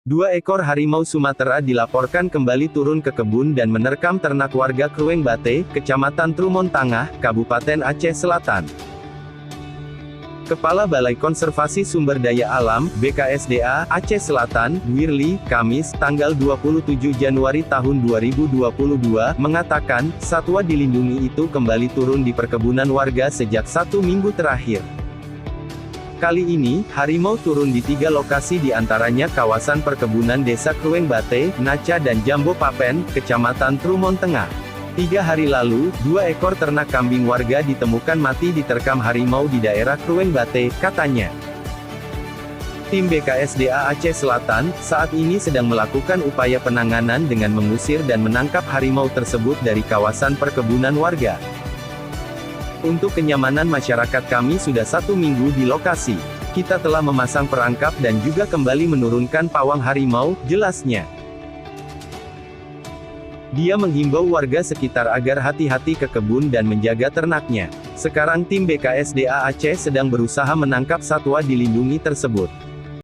Dua ekor harimau Sumatera dilaporkan kembali turun ke kebun dan menerkam ternak warga Krueng Bate, Kecamatan Trumon Tangah, Kabupaten Aceh Selatan. Kepala Balai Konservasi Sumber Daya Alam, BKSDA, Aceh Selatan, Wirli, Kamis, tanggal 27 Januari tahun 2022, mengatakan, satwa dilindungi itu kembali turun di perkebunan warga sejak 1 minggu terakhir. Kali ini, harimau turun di 3 lokasi di antaranya kawasan perkebunan Desa Krueng Bate, Naca dan Jambo Papen, Kecamatan Trumon Tengah. 3 hari lalu, 2 ekor ternak kambing warga ditemukan mati diterkam harimau di daerah Krueng Bate, katanya. Tim BKSDA Aceh Selatan, saat ini sedang melakukan upaya penanganan dengan mengusir dan menangkap harimau tersebut dari kawasan perkebunan warga. Untuk kenyamanan masyarakat kami sudah 1 minggu di lokasi. Kita telah memasang perangkap dan juga kembali menurunkan pawang harimau, jelasnya. Dia menghimbau warga sekitar agar hati-hati ke kebun dan menjaga ternaknya. Sekarang tim BKSDA Aceh sedang berusaha menangkap satwa dilindungi tersebut.